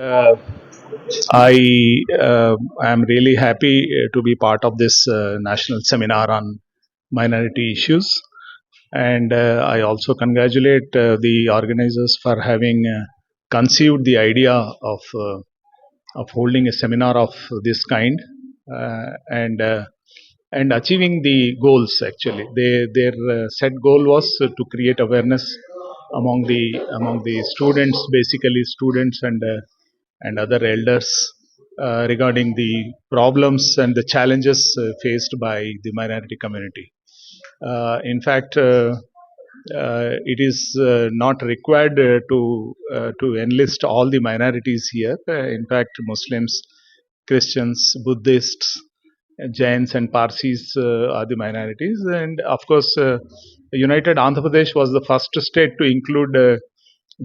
Uh, I am really happy to be part of this national seminar on minority issues, and I also congratulate the organizers for having conceived the idea of holding a seminar of this kind uh, and uh, and achieving the goals. Actually, their set goal was to create awareness among the students, basically students and other elders, regarding the problems and the challenges faced by the minority community. In fact, it is not required to enlist all the minorities here. In fact, Muslims, Christians, Buddhists, Jains, and Parsis are the minorities, and of course, United Andhra Pradesh was the first state to include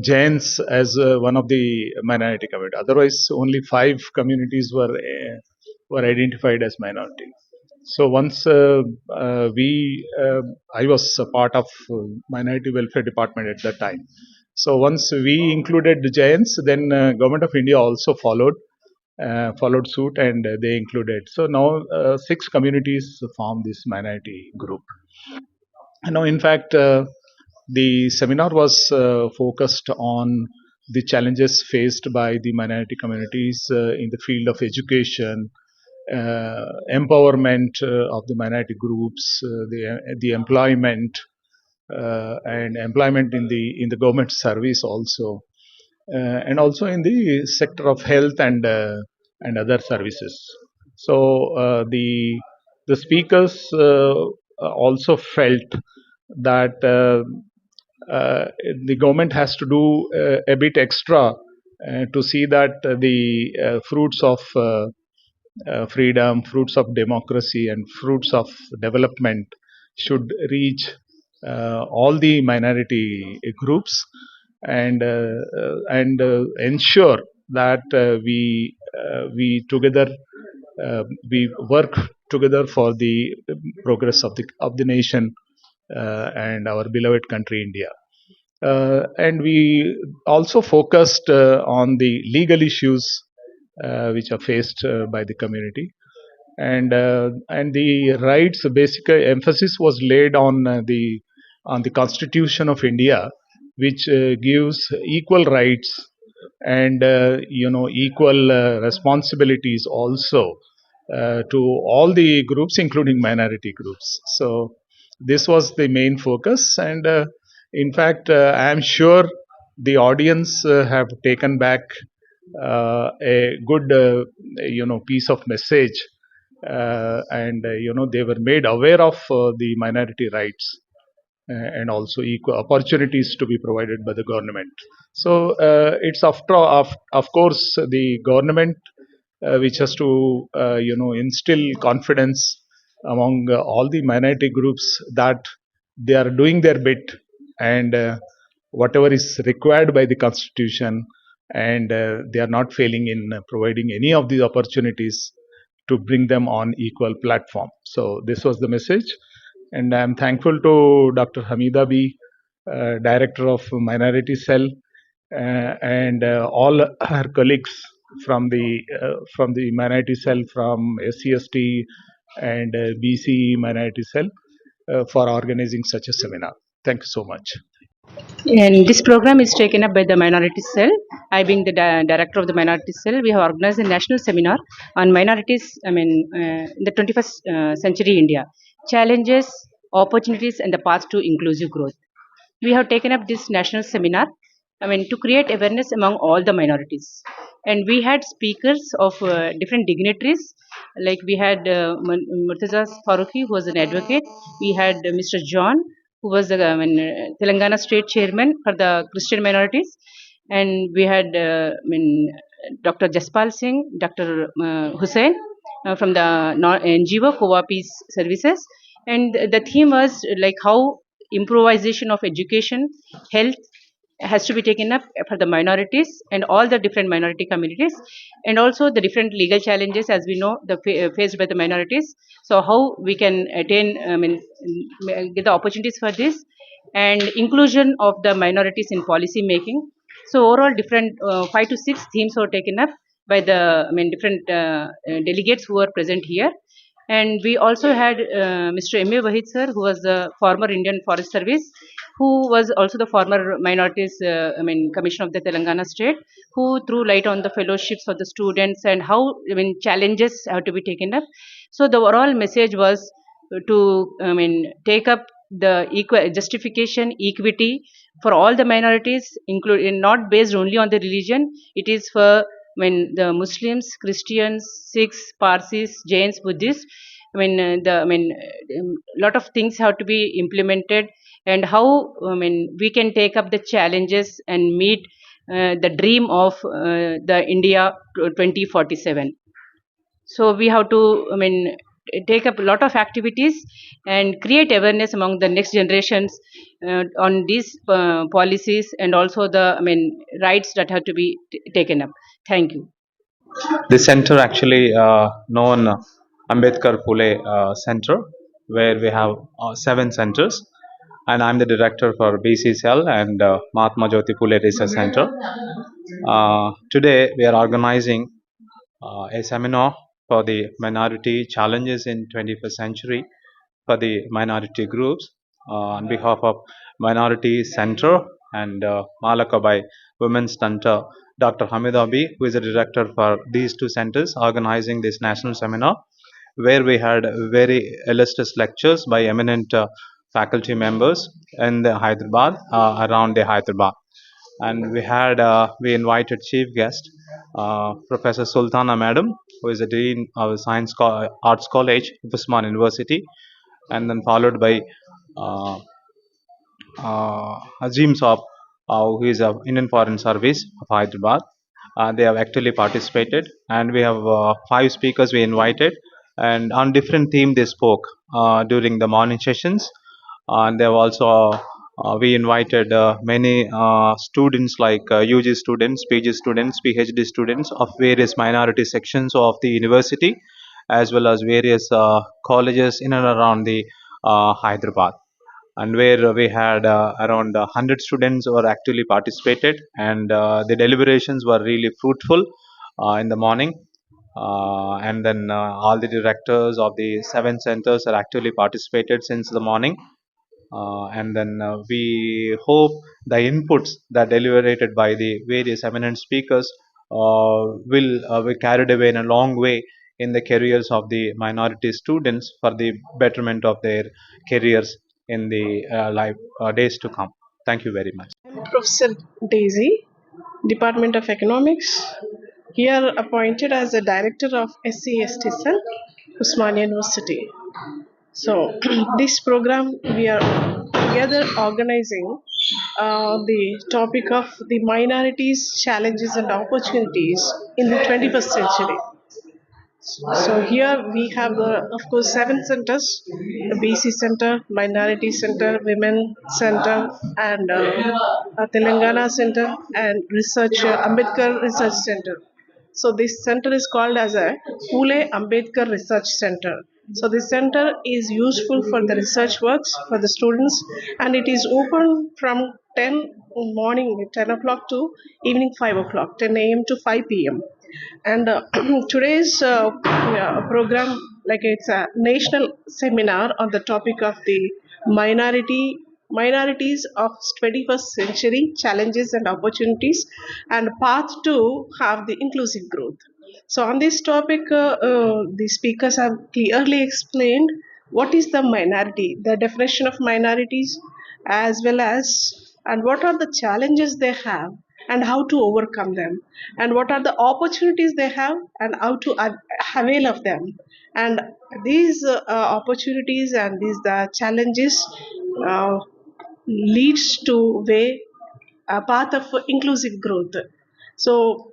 Jains as one of the minority community. Otherwise, only five communities were identified as minority. So once I was a part of minority welfare department at that time. So once we included the Jains, then government of India also followed suit, and they included. So now six communities form this minority group. Now, in fact, the seminar was focused on the challenges faced by the minority communities in the field of education, empowerment of the minority groups, the employment, and employment in the government service also, and also in the sector of health and other services. So the speakers also felt that the government has to do a bit extra to see that the fruits of freedom, fruits of democracy, and fruits of development should reach all the minority groups, and ensure that we together we work together for the progress of the nation and our beloved country India. And we also focused on the legal issues which are faced by the community, and the rights. Basic emphasis was laid on the Constitution of India, which gives equal rights and equal responsibilities also to all the groups, including minority groups. So this was the main focus, and in fact, I am sure the audience have taken back a good piece of message, and they were made aware of the minority rights and also equal opportunities to be provided by the government. So it's of course the government which has to instill confidence among all the minority groups that they are doing their bit, and whatever is required by the constitution, and they are not failing in providing any of these opportunities to bring them on equal platform. So this was the message, and I am thankful to Dr. Hamida B, Director of Minority Cell, and all her colleagues from the Minority Cell, from SCST and BC Minority Cell, for organizing such a seminar. Thank you so much. And this program is taken up by the Minority Cell. I, being the director of the Minority Cell, we have organized a national seminar on minorities. In the 21st century India, challenges, opportunities, and the path to inclusive growth. We have taken up this national seminar. To create awareness among all the minorities, and we had speakers of different dignitaries. Like we had Murtaza Faruqi, who was an advocate. We had Mr. John, who was the Telangana state chairman for the Christian minorities, and we had Dr. Jaspal Singh, Dr. Hussain from the NGO COA Peace Services, and the theme was like how improvisation of education, health has to be taken up for the minorities and all the different minority communities, and also the different legal challenges, as we know, faced by the minorities. So how we can attain, get the opportunities for this, and inclusion of the minorities in policy making, So overall, different 5 to 6 themes were taken up by the different delegates who were present here. And we also had Mr. M.A. Vahid sir, who was the former Indian Forest Service, who was also the former Minorities Commissioner of the Telangana state, who threw light on the fellowships for the students and how challenges have to be taken up. So the overall message was to take up the equal justification, equity for all the minorities, including not based only on the religion. It is for the Muslims, Christians, Sikhs, Parsis, Jains, Buddhists. Lot of things have to be implemented, and how we can take up the challenges and meet the dream of the India 2047. So we have to take up a lot of activities and create awareness among the next generations on these policies, and also the rights that have to be taken up. Thank you. The center actually known Ambedkar Phule Center, where we have 7 centers, and I'm the director for BCCL and Mahatma Jyoti Phule Research Center. Today we are organizing a seminar for the minority challenges in 21st century for the minority groups on behalf of Minority Center and Malakabai Women's Center. Dr. Hamida B, who is the director for these 2 centers, organizing this national seminar, where we had very illustrious lectures by eminent faculty members in the Hyderabad, around the Hyderabad. And we invited chief guest, Professor Sultana Madam, who is the dean of Arts College, Usman University, and then followed by uh, Azim Saab, who is of Indian Foreign Service of Hyderabad. They have actually participated, and we have 5 speakers we invited, and on different theme they spoke during the morning sessions. And they have also we invited many students like UG students, PG students, PhD students of various minority sections of the university, as well as various colleges in and around the Hyderabad, and where we had around 100 students who are actually participated, and the deliberations were really fruitful in the morning. And then all the directors of the 7 centers are actually participated since the morning. And then we hope the inputs that deliberated by the various eminent speakers will be carried away in a long way in the careers of the minority students for the betterment of their careers in the days to come. Thank you very much. I'm Professor Daisy, Department of Economics, here appointed as the Director of SCST Cell, Usmania University. So, this program we are together organizing the topic of the minorities, challenges, and opportunities in the 21st century. So here we have of course, 7 centers: the BC Center, Minority Center, Women Center, and Telangana Center, and Ambedkar Research Center. So this center is called as a Phule Ambedkar Research Center. So this center is useful for the research works for the students, and it is open from 10 morning 10 o'clock to evening 5 o'clock, 10 a.m. to 5 p.m. And today's program, like it's a national seminar on the topic of the minorities of 21st century challenges and opportunities, and path to have the inclusive growth. So on this topic, the speakers have clearly explained what is the minority, the definition of minorities, as well as and what are the challenges they have and how to overcome them, and what are the opportunities they have and how to avail of them. And these opportunities and these the challenges uh, leads to a path of inclusive growth. So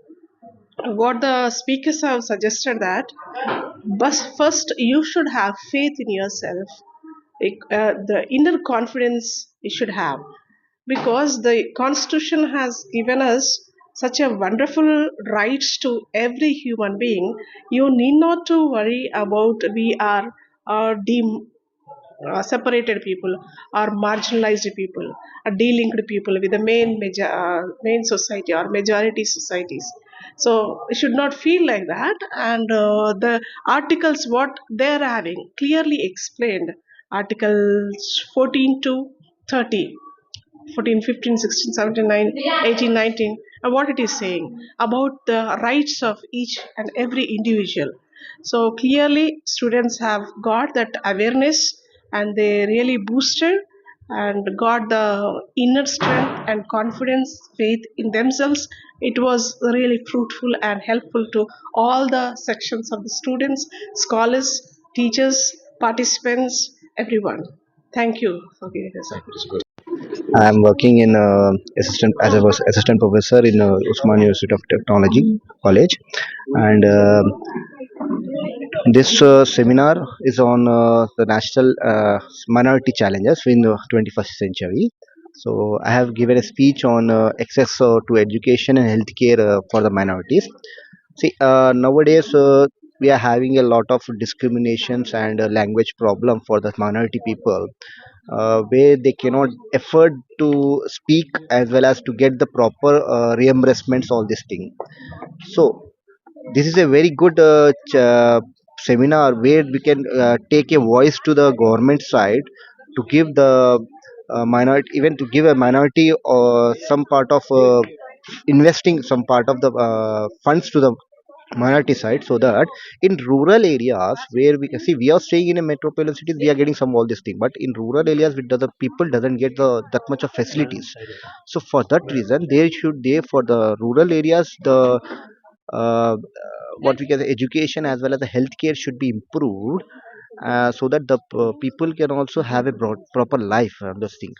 what the speakers have suggested that, but first you should have faith in yourself. The inner confidence you should have, because the constitution has given us such a wonderful rights to every human being. You need not to worry about we are deemed separated people or marginalized people or de-linked people with the main society or majority societies. So it should not feel like that. And the articles what they're having clearly explained, articles 14 to 30, 14, 15, 16, 17, 18, 19, and what it is saying about the rights of each and every individual. So clearly students have got that awareness, and they really boosted and got the inner strength and confidence, faith in themselves. It was really fruitful and helpful to all the sections of the students, scholars, teachers, participants, everyone. Thank you for giving us opportunity. I am working in assistant as a assistant professor in Usman University of Technology College, and this seminar is on the national minority challenges in the 21st century. So I have given a speech on access to education and healthcare for the minorities. See, nowadays we are having a lot of discriminations and language problem for the minority people, where they cannot afford to speak as well as to get the proper reimbursements, all this thing. So this is a very good seminar where we can take a voice to the government side to give the minority, even to give a minority or some part of investing some part of the funds to the minority side, so that in rural areas where we can see, we are staying in a metropolitan cities, we are getting some all this thing, but in rural areas with the people doesn't get the that much of facilities. So for that reason, they should, they for the rural areas, the what we can say, education as well as the healthcare should be improved, so that the people can also have a proper life on this thing.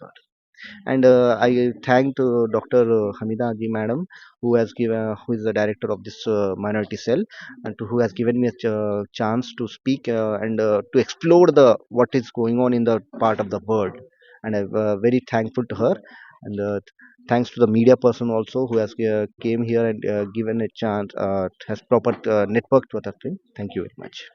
And I thank Dr. Hamida Ji Madam, who has given, who is the director of this minority cell, and who has given me a chance to speak and to explore the what is going on in the part of the world. And I'm very thankful to her, and thanks to the media person also who has came here and given a chance, has proper network to that thing. Thank you very much.